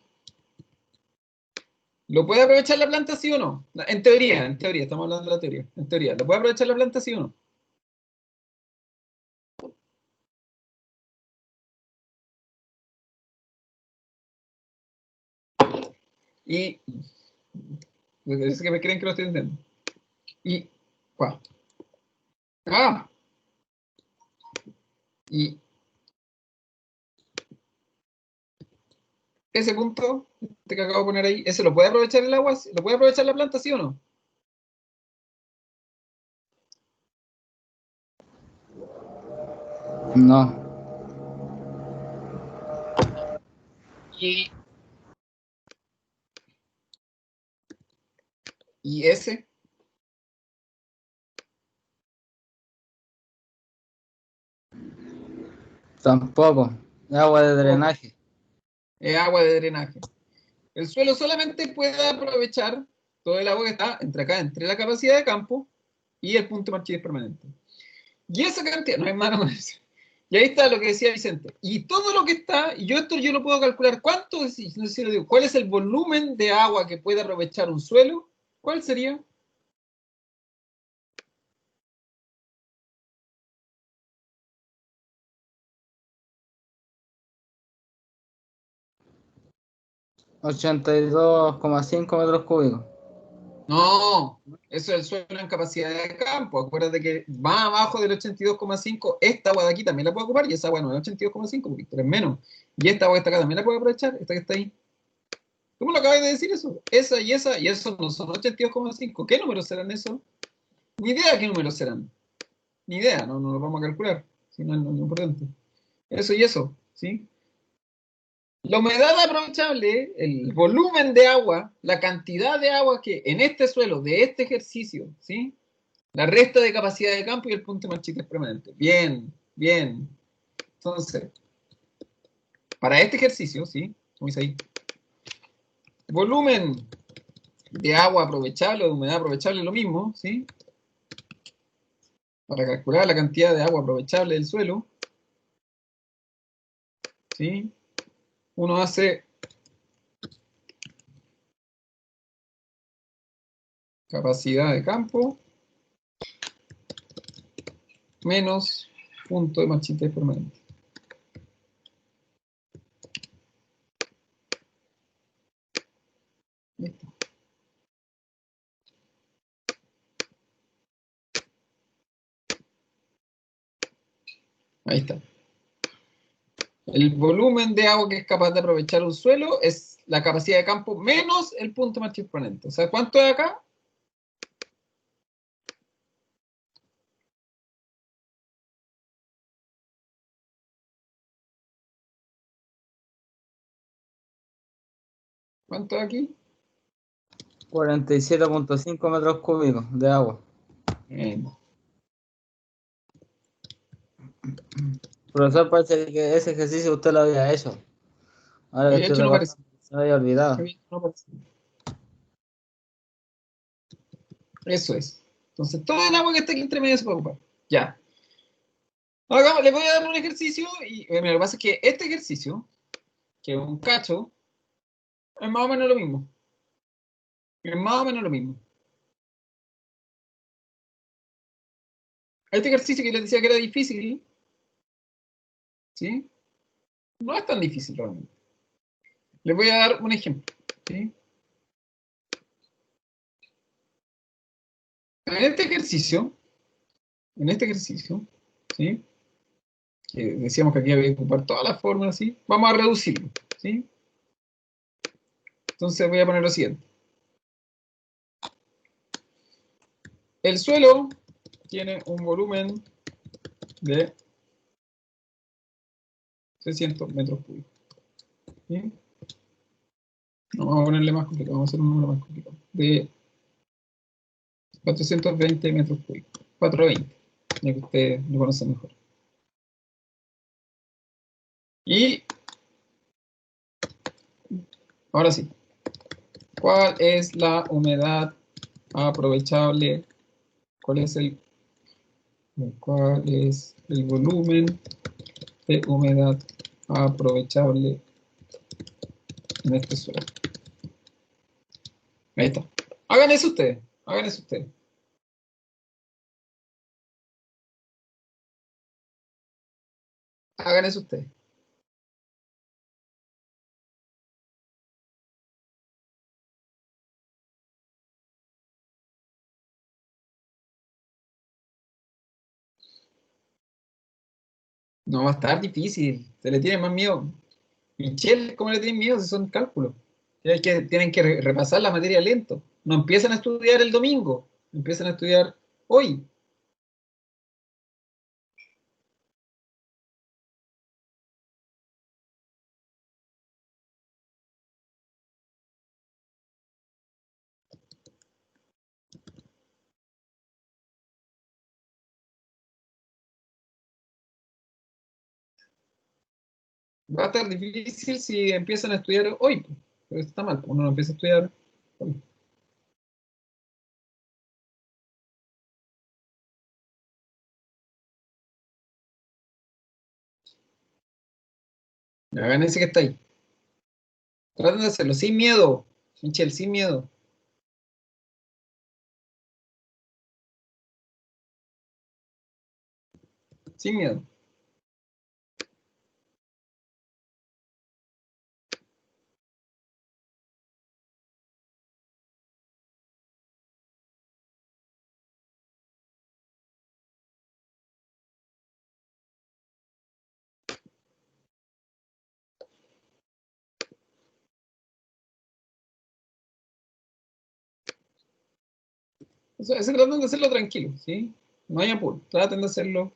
¿lo puede aprovechar la planta, sí o no? En teoría, estamos hablando de la teoría. En teoría, ¿lo puede aprovechar la planta, sí o no? Y es que me creen que lo estoy entendiendo. Y, ¿cuál? Ah, y ese punto que acabo de poner ahí, ¿ese lo puede aprovechar el agua? ¿Lo puede aprovechar la planta, sí o no? No. Y, y ese Tampoco. Es agua de tampoco. drenaje. Es agua de drenaje. El suelo solamente puede aprovechar todo el agua que está entre acá, entre la capacidad de campo y el punto de marchillo permanente. Y esa cantidad, no hay mano con eso. Y ahí está lo que decía Vicente. Y todo lo que está, y yo lo puedo calcular, ¿cuánto? No sé si lo digo, ¿cuál es el volumen de agua que puede aprovechar un suelo? ¿Cuál sería? $82,5 metros cúbicos. No, eso es el suelo en capacidad de campo. Acuérdate que más abajo del 82,5, esta agua de aquí también la puede ocupar, y esa agua no es 82,5, porque es menos. Y esta agua que está acá también la puede aprovechar, esta que está ahí. ¿Tú me lo acabas de decir eso? Esa y eso no son 82,5. ¿Qué números serán esos? Ni idea qué números serán. Ni idea, no lo vamos a calcular. Si no, no es importante. Eso y eso. ¿sí? La humedad aprovechable, el volumen de agua, la cantidad de agua que en este suelo, de este ejercicio, ¿sí? La resta de capacidad de campo y el punto de marchita permanente. Bien, bien. Entonces, para este ejercicio, ¿sí? Como dice ahí, volumen de agua aprovechable o de humedad aprovechable es lo mismo, ¿sí? Para calcular la cantidad de agua aprovechable del suelo, ¿sí? Uno hace capacidad de campo menos punto de marchita permanente. Listo. Ahí está. El volumen de agua que es capaz de aprovechar un suelo es la capacidad de campo menos el punto de marcha exponente. O sea, ¿cuánto es acá? ¿Cuánto es aquí? 47.5 metros cúbicos de agua. Bien. Profesor, parece que ese ejercicio usted lo había hecho. Ahora que Había estoy hecho no parece. recordando, se me había olvidado. No parece. Eso es. Entonces, todo el agua que está aquí entre medio se puede ocupar. Ya. Ahora les voy a dar un ejercicio y mira, lo que pasa es que este ejercicio, que es un cacho, es más o menos lo mismo. Es más o menos lo mismo. Este ejercicio que les decía que era difícil, ¿sí? No es tan difícil realmente. Les voy a dar un ejemplo, ¿sí? En este ejercicio, ¿sí? Que decíamos que aquí había que ocupar todas las fórmulas, ¿sí? Vamos a reducirlo, ¿sí? Entonces voy a poner lo siguiente. El suelo tiene un volumen de 600 metros cúbicos, ¿sí? No, vamos a ponerle más complicado, vamos a hacer un número más complicado. De 420 metros cúbicos. 420, ya que ustedes lo conocen mejor. Y ahora sí, ¿cuál es la humedad aprovechable? ¿Cuál es el volumen de humedad aprovechable en este suelo? Ahí está. Hagan eso ustedes. Hagan eso ustedes. Hagan eso ustedes. No va a estar difícil. Se le tiene más miedo. Michelle, ¿cómo le tienen miedo si son cálculos? Tienen que repasar la materia lento. No empiezan a estudiar el domingo. Empiezan a estudiar hoy. Va a estar difícil si empiezan a estudiar hoy. Pero está mal, uno no empieza a estudiar hoy. Hagan ese que está ahí. Traten de hacerlo sin miedo. Michelle, sin miedo. Sin miedo. Traten de hacerlo tranquilo, ¿sí? No hay apuro. Traten de hacerlo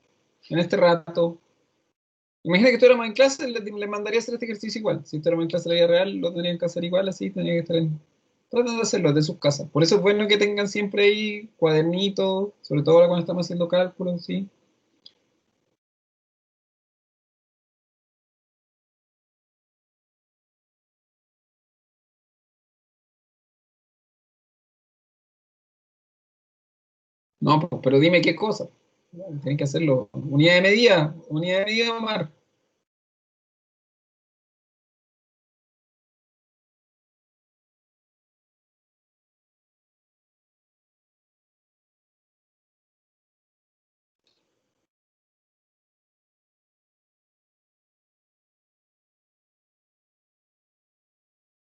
en este rato. Imagina que estuviéramos en clase, le mandaría a hacer este ejercicio igual. Si estuviéramos en clase de la vida real, lo tendrían que hacer igual, así, tendrían que estar en... Traten de hacerlo de sus casas. Por eso es bueno que tengan siempre ahí cuadernitos, sobre todo ahora cuando estamos haciendo cálculos, ¿sí? No, pues, pero dime qué cosa. Tienen que hacerlo. Unidad de medida, Omar.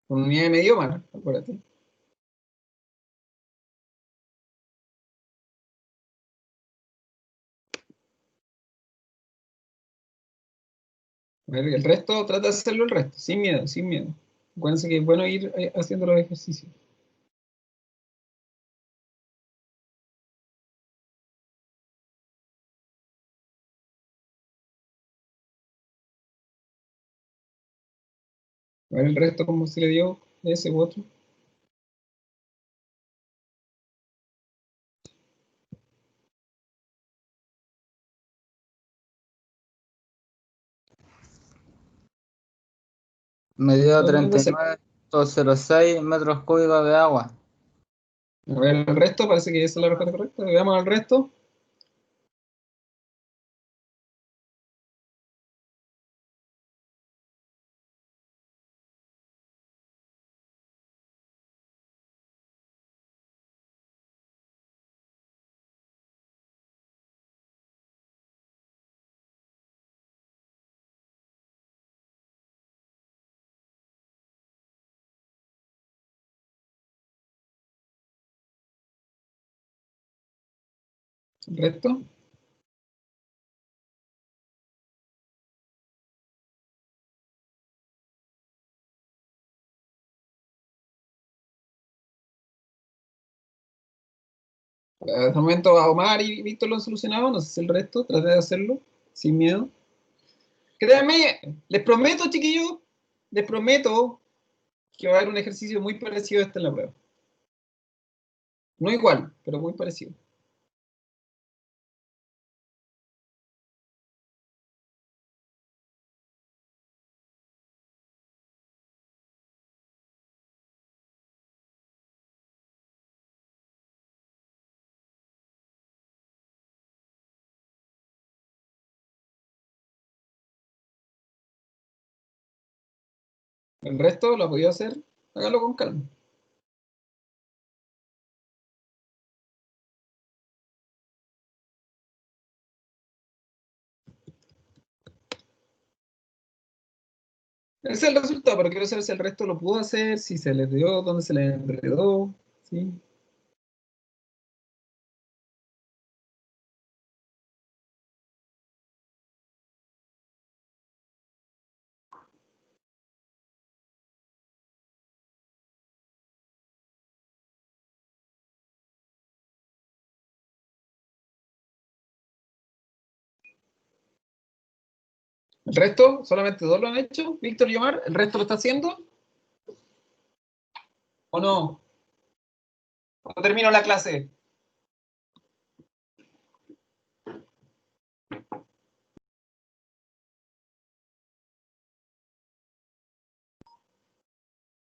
Con unidad de medida, Omar, acuérdate. A ver, el resto, trata de hacerlo el resto, sin miedo, sin miedo. Acuérdense que es bueno ir haciendo los ejercicios. A ver el resto, cómo se le dio ese u otro. Me dio Traten de hacerlo. 39,06 metros cúbicos de agua. A ver el resto, parece que esa es la respuesta correcta. Veamos el resto. El resto. Hasta el momento Omar y Víctor lo han solucionado, no sé si el resto, traté de hacerlo sin miedo. Créanme, les prometo, chiquillos, les prometo que va a haber un ejercicio muy parecido a este en la prueba. No igual, pero muy parecido. El resto lo ha podido hacer, hágalo con calma. Ese es el resultado, pero quiero saber si el resto lo pudo hacer, si se les dio, dónde se les enredó, ¿sí? El resto, solamente dos lo han hecho, Víctor y Omar, ¿el resto lo está haciendo? ¿O no? ¿O termino la clase?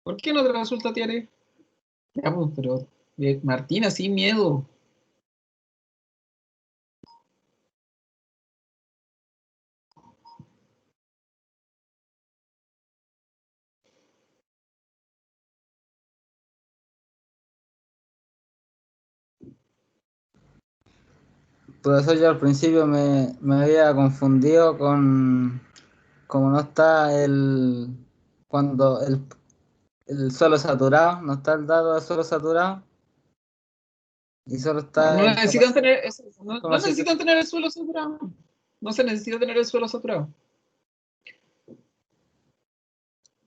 ¿Por qué no te resulta, Tiare? Ya, pues, pero Martina, sin miedo. Por eso yo al principio me había confundido con como no está cuando el suelo saturado, no está el dato de suelo saturado y solo No, está el no capacitor. necesitan tener el suelo saturado. No se necesita tener el suelo saturado.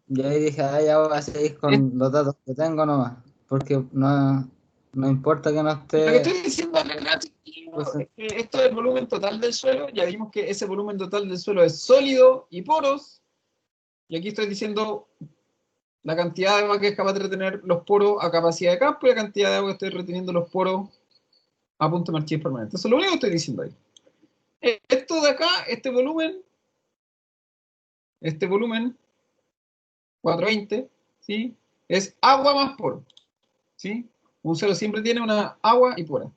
Y ahí dije, ah, ya voy a seguir Es- con los datos que tengo nomás, porque no importa que no Lo que esté. estoy diciendo, dijimos que esto es el volumen total del suelo, ya vimos que ese volumen total del suelo es sólido y poros, y aquí estoy diciendo la cantidad de agua que es capaz de retener los poros a capacidad de campo y la cantidad de agua que estoy reteniendo los poros a punto de Marchís permanente. Eso es lo único que estoy diciendo ahí. Esto de acá, este volumen 420, ¿sí? Es agua más poro, ¿sí? Un suelo siempre tiene una agua y pora,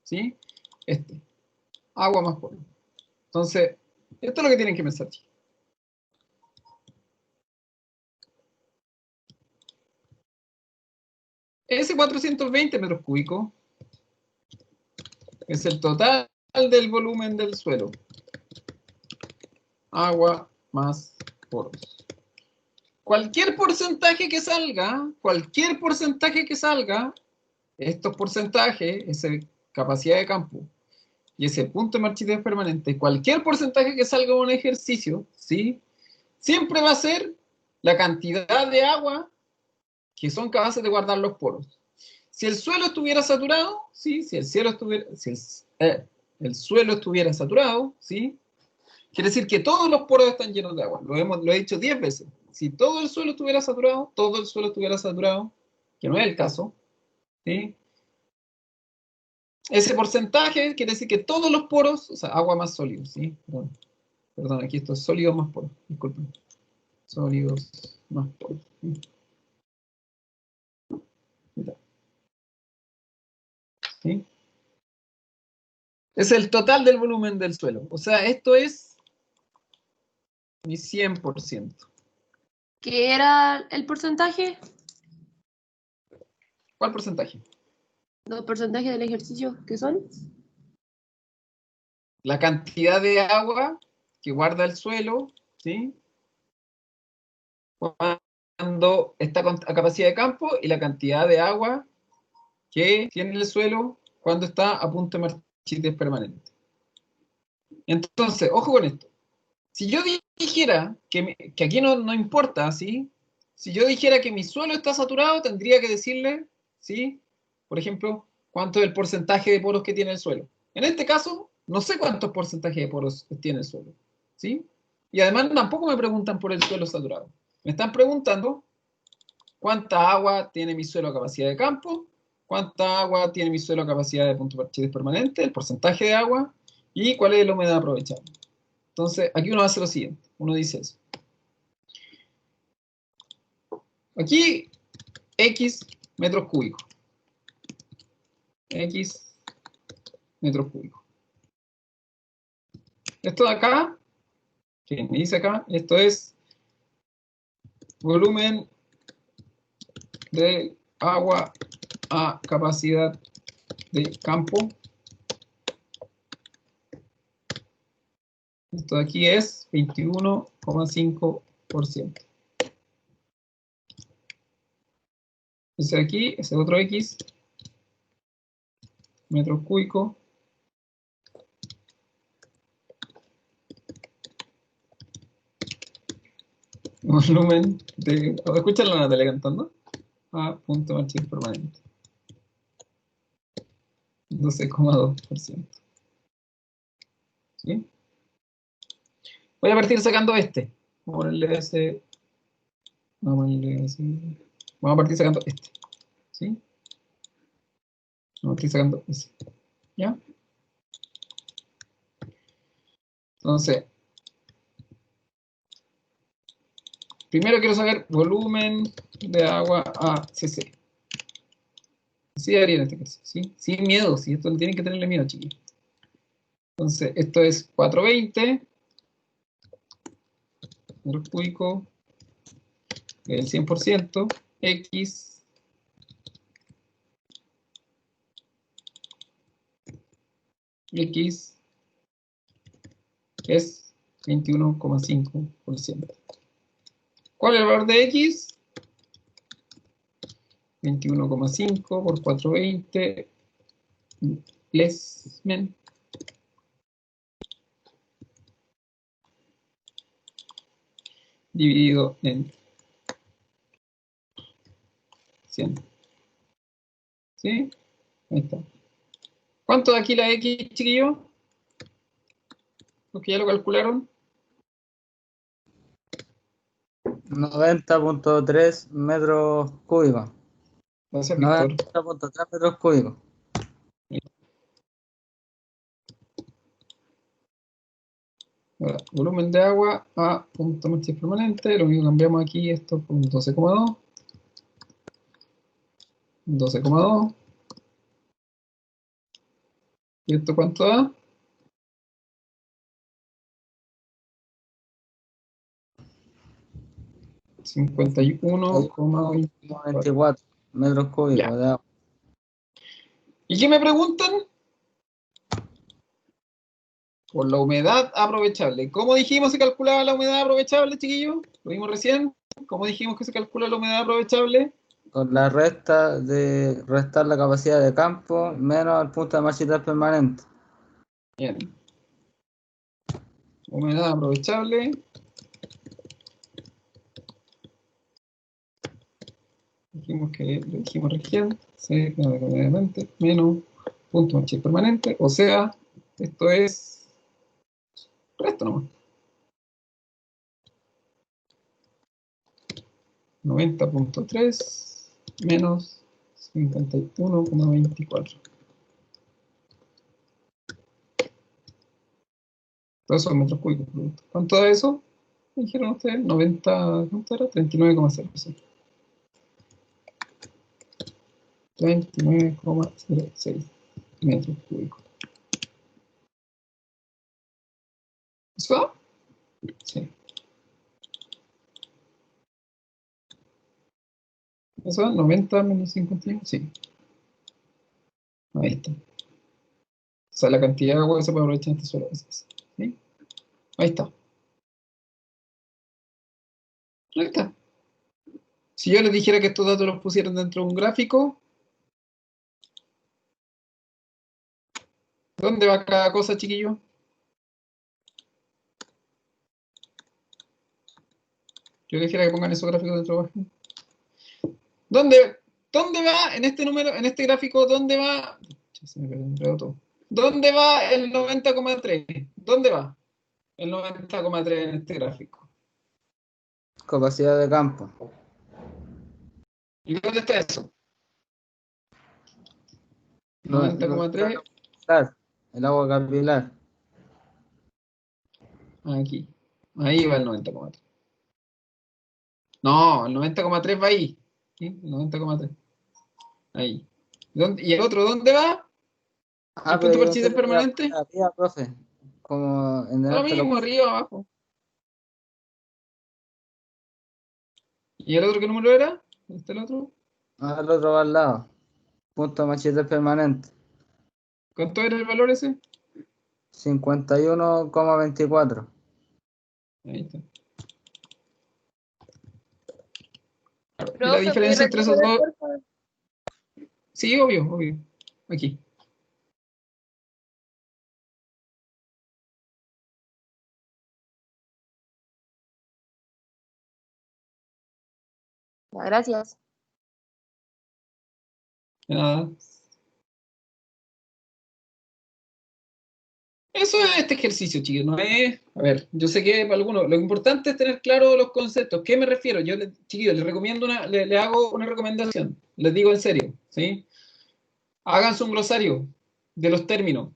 ¿sí? Agua más poro. Entonces, esto es lo que tienen que pensar, chicos. Ese 420 metros cúbicos es el total del volumen del suelo. Agua más poros. Cualquier porcentaje que salga, estos porcentajes, esa capacidad de campo y ese punto de marchitez permanente, cualquier porcentaje que salga de un ejercicio, ¿sí? Siempre va a ser la cantidad de agua que son capaces de guardar los poros. Si el suelo estuviera saturado, ¿sí? Si el suelo estuviera saturado, ¿sí? Quiere decir que todos los poros están llenos de agua. Lo he dicho 10 veces. Si todo el suelo estuviera saturado, que no es el caso, ¿sí? Ese porcentaje quiere decir que todos los poros, o sea, agua más sólidos, ¿sí? Perdón, aquí esto es sólidos más poros, disculpen. Sólidos más poros. ¿Sí? Es el total del volumen del suelo. O sea, esto es mi 100%. ¿Qué era el porcentaje? ¿Cuál porcentaje? Los porcentajes del ejercicio, ¿qué son? La cantidad de agua que guarda el suelo, ¿sí? Cuando está a capacidad de campo y la cantidad de agua que tiene el suelo cuando está a punto de marchitez permanente. Entonces, ojo con esto. Si yo dijera que aquí no importa, ¿sí? Si yo dijera que mi suelo está saturado, tendría que decirle, ¿sí? Por ejemplo, cuánto es el porcentaje de poros que tiene el suelo. En este caso, no sé cuántos porcentajes de poros tiene el suelo, ¿sí? Y además tampoco me preguntan por el suelo saturado. Me están preguntando cuánta agua tiene mi suelo a capacidad de campo, cuánta agua tiene mi suelo a capacidad de punto de marchitez permanente, el porcentaje de agua y cuál es la humedad aprovechable. Entonces, aquí uno hace lo siguiente. Uno dice eso. Aquí, X metros cúbicos. X metros cúbicos. Esto de acá, que me dice acá, esto es volumen de agua a capacidad de campo. Esto de aquí es 21,5%. Ese de aquí, ese otro X metros cúbicos. Volumen de... ¿Escuchan la Natalia cantando? A punto de marchitez permanente. 12,2%. ¿Sí? Voy a partir sacando este. Vamos a ponerle ese. Vamos a ponerle ese. Vamos a partir sacando este. ¿Sí? Vamos a partir sacando ese. ¿Ya? Entonces, primero quiero saber volumen de agua a CC. Así haría en este caso, ¿sí? Sin miedo, si esto no tienen que tenerle miedo, chiquillos. Entonces, esto es 420 metros cúbicos del 100%, X es 21,5%. ¿Cuál es el valor de X? 21,5 por 420 less men dividido en 100. ¿Sí? Ahí está. ¿Cuánto da aquí la X, chiquillos? Los que ya lo calcularon. 90.3 metros cúbicos. Gracias, Víctor. 90.3 metros cúbicos. Ahora, volumen de agua a punto máximo permanente. Lo único que cambiamos aquí, esto por un 12,2. 12,2. ¿Y esto cuánto da? 51,24. 24 metros cúbicos Ya. de agua. ¿Y qué me preguntan? Por la humedad aprovechable. ¿Cómo dijimos se calculaba la humedad aprovechable, chiquillos? Lo vimos recién. ¿Cómo dijimos que se calcula la humedad aprovechable? Con la resta de restar la capacidad de campo menos el punto de marchitar permanente. Bien. Humedad aprovechable. Dijimos que lo dijimos recién. Sí, obviamente, menos punto de marchitar permanente. O sea, esto es resto nomás. 90.3 menos 51,24. Todos son metros cúbicos. ¿Cuánto da eso? ¿Me dijeron ustedes? 90, ¿cuánto era? 39,06. 39,06 metros cúbicos. ¿Eso da? Sí. ¿Eso da? 90 menos 51. Sí. Ahí está. O sea, la cantidad de agua que se puede aprovechar en este suelo. ¿Sí? Ahí está. Ahí está. Si yo les dijera que estos datos los pusieran dentro de un gráfico, ¿dónde va cada cosa, chiquillo? Yo les dijera que pongan esos gráficos dentro de la página. ¿Dónde va en este número, en este gráfico, dónde va? Se me perdió todo. ¿Dónde va el 90,3? ¿Dónde va el 90,3 en este gráfico? Capacidad de campo. ¿Y dónde está eso? No, 90,3 el agua capilar. aquí. Ahí va el 90,3. No, el 90,3 va ahí. ¿Sí? El 90,3. Ahí. ¿Y el otro dónde va? ¿El Pero punto yo pensé parcial que iba permanente? arriba, profe. Como en Lo delante mismo, arriba, abajo. ¿Y el otro qué número era? ¿Este el otro? el otro va al lado. Punto de marchitar permanente. ¿Cuánto era el valor ese? 51,24. Ahí está. ¿Y la Profe, ¿puede diferencia entre esos repetir, dos? por favor? Sí, obvio, obvio. Aquí. Ya, gracias. Nada. Eso es este ejercicio, chicos. No es. A ver, yo sé que para algunos lo importante es tener claro los conceptos. ¿Qué me refiero? Yo, chiquillos, les recomiendo les hago una recomendación. Les digo en serio, ¿sí? Háganse un glosario de los términos.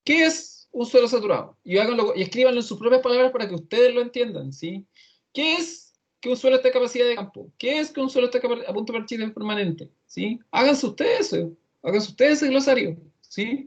¿Qué es un suelo saturado? Y háganlo y escríbanlo en sus propias palabras para que ustedes lo entiendan, ¿sí? ¿Qué es que un suelo esté a capacidad de campo? ¿Qué es que un suelo esté a punto de partida permanente? ¿Sí? Háganse ustedes eso. Háganse ustedes ese glosario, ¿sí?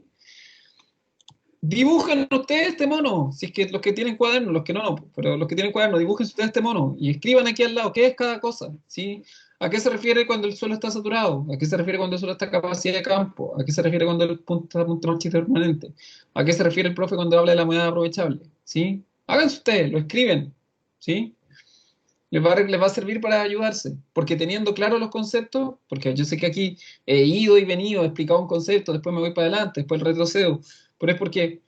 Dibujen ustedes este mono, si es que los que tienen cuaderno, los que no, pero los que tienen cuaderno, dibujen ustedes este mono y escriban aquí al lado qué es cada cosa, ¿sí? ¿A qué se refiere cuando el suelo está saturado? ¿A qué se refiere cuando el suelo está a capacidad de campo? ¿A qué se refiere cuando el punto está a punto de marchita permanente? ¿A qué se refiere el profe cuando habla de la moneda aprovechable? ¿Sí? Háganse ustedes, lo escriben, ¿sí? Les va a servir para ayudarse, porque teniendo claros los conceptos, porque yo sé que aquí he ido y venido, he explicado un concepto, después me voy para adelante, después retrocedo, pero es porque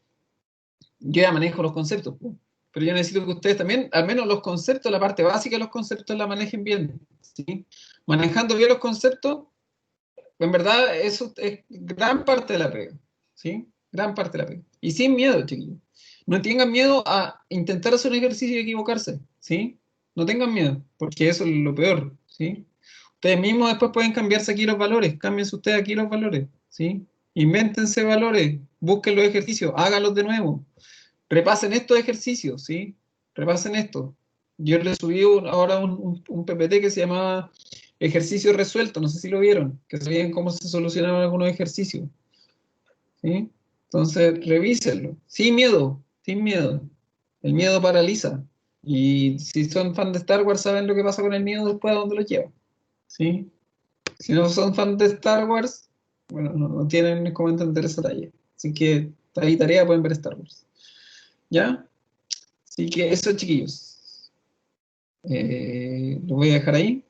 yo ya manejo los conceptos, pero yo necesito que ustedes también, al menos los conceptos, la parte básica de los conceptos la manejen bien, ¿sí? Manejando bien los conceptos, en verdad eso es gran parte de la pega, ¿sí? Gran parte de la pega. Y sin miedo, chiquillos. No tengan miedo a intentar hacer un ejercicio y equivocarse, ¿sí? No tengan miedo, porque eso es lo peor, ¿sí? Ustedes mismos después pueden cambiarse aquí los valores, cámbiense ustedes aquí los valores, ¿sí? Invéntense valores, busquen los ejercicios, háganlos de nuevo, repasen estos ejercicios, ¿sí? Repasen esto. Yo les subí ahora un PPT que se llamaba Ejercicio Resuelto, no sé si lo vieron, que sabían cómo se solucionaban algunos ejercicios, ¿sí? Entonces, revísenlo, sin miedo, sin miedo. El miedo paraliza. Y si son fan de Star Wars, saben lo que pasa con el miedo después a dónde lo lleva, ¿sí? Si no son fans de Star Wars, bueno, no tienen cómo entender esa talla. Así que ahí tarea pueden ver Star Wars. ¿Ya? Así que eso, chiquillos. Lo voy a dejar ahí.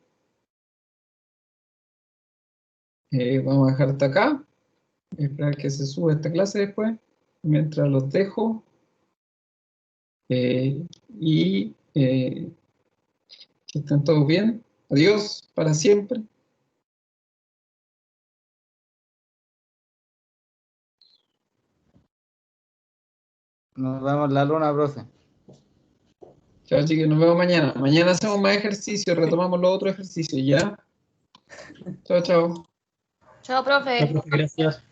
Vamos a dejar hasta acá. Esperar que se suba esta clase después. Mientras los dejo. Y que estén todos bien. Adiós para siempre. Nos vemos en la luna, profe. Chao, chicos, nos vemos mañana. Mañana hacemos más ejercicios, retomamos los otros ejercicios, ¿ya? Chao, chao. Chao, profe. Gracias.